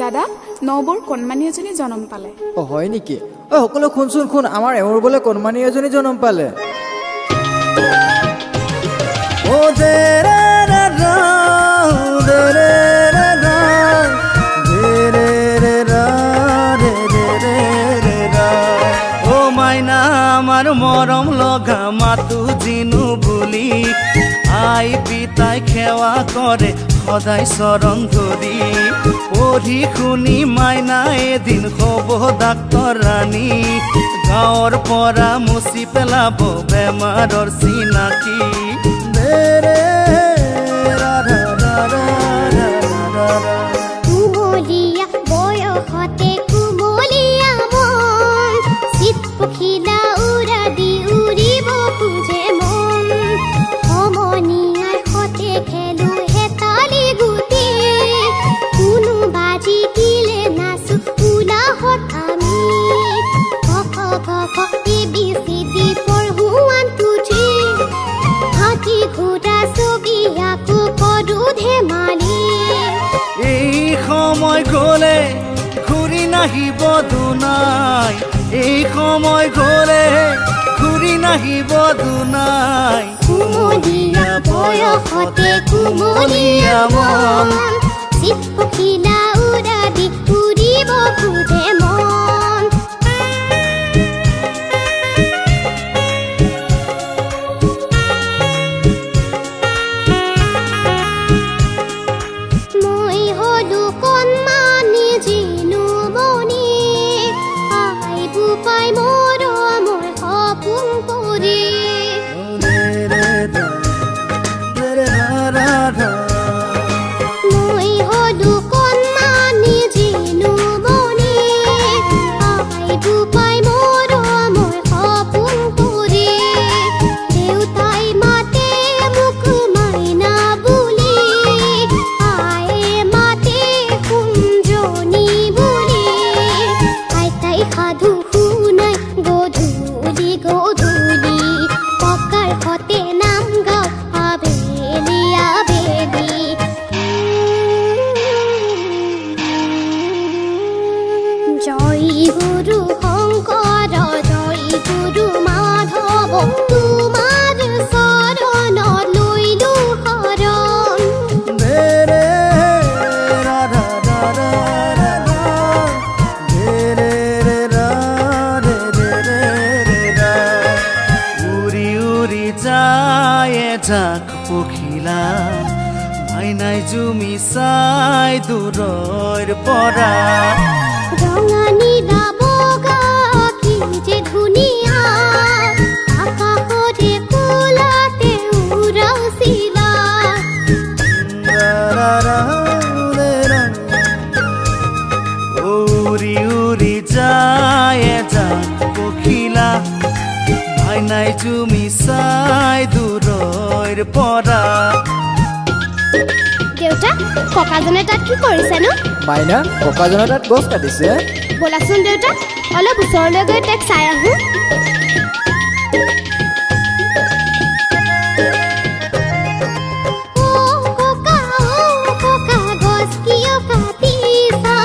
দাদা নবৰ কণমানি এজনী জন্ম পালে। অ হয় নেকি? অ সকলো শুনচোন শুন, আমাৰ এওঁৰ বোলে কণমানি এজনী জন্ম পালে। ও দে ৰে ৰে ৰা দে ৰে ৰে ৰা দে ৰে ৰে ৰা দে ৰে ৰে ৰে ৰা। ও মাইনা আমাৰ মৰম লগা মাতো জিনু বুলি, আই পিতাই সেৱা কৰে সদায় চৰণ ধৰি। পঢ়ি শুনি মাইনা এদিন হ'ব ডাক্তৰ ৰাণী, গাঁৱৰ পৰা মুচি পেলাব বেমাৰৰ চিনাকি। কুমলীয়া বয়সতে কুমলীয়া মন, চিত পখিলা উৰা দি উৰিব খোজে মন। সমনীয়াৰ সতে খেলো হেতালি গুটি, কোনো বাজি দিলে নাচো উলাহত আমি। ক খ খ ABCD পঢ়ো 1 2 3, হাতী ঘোঁৰা ছবি আকো কৰো ধেমালি। এই সময় গ'লে ঘূৰি নাহিব দুনাই, এই সময় গ'লে ঘূৰি নাহিব দুনাই। কুমলীয়া বয়সতে কুমলীয়া মন, চিত পখিলা উৰা দি উৰিব খোজে মন। মই হলো কণমানি জিনু মণি, আই বোপাই মৰমৰ সপোন পৰি। মই হলো কণমানি জিনু মণি, আই বোপাই মৰমৰ সপোন পৰি। দেউতাই মাতে মোক মাইনা বুলি, আয়ে মাতে কুঞ্জনী বুলি। আইতাই সাধু শুনাই গধূলি গধূলি, ককাৰ সতে নাম গাওঁ আবেলি আবেলি। জয় গুৰু শংকৰ জয় গুৰু মাধৱ, তোমাৰ চৰণত লৈলো শৰণ। উৰি উৰি যায় জাক পখিলা, মাইনাই জুমি চাই দূৰৰ পৰা। ৰঙা নীলা বগা কি যে ধুনীয়া, আকাশৰে কোলাতে উৰাইছিলা। উৰি উৰি যায় জাক পখিলা, মাইনাই জুমি চাই দূৰৰ পৰা। দেউতা ককাজনে তাত কি কৰিছেনো? মাইনা ককাজনৰ তাত গছ কাটিছে। ব'লাচোন দেউতা, অলপ ওচৰলৈ গৈ তাক চাই আহোঁ। গছ কিয় কাটিছা?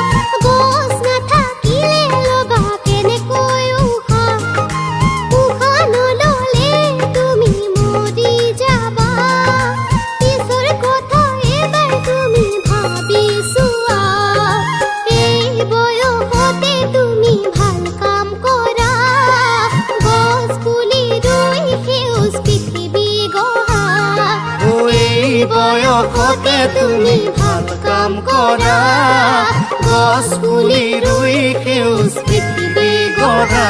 গছ নাথাকিলে ল'বা কেনেকৈ উশাহ? উশাহ নল'লে তুমি মৰি যাবা। পিছৰ কথা এবাৰ তুমি ভাবি চোৱা। এই বয়সতে তুমি ভাল কাম কৰা, গছ পুলি ৰুই সেউজ পৃথিৱী গঢ়া। এই বয়সতে তুমি ভাল কাম কৰা, গছ পুলি ৰুই সেউজ পৃথিৱী গঢ়া।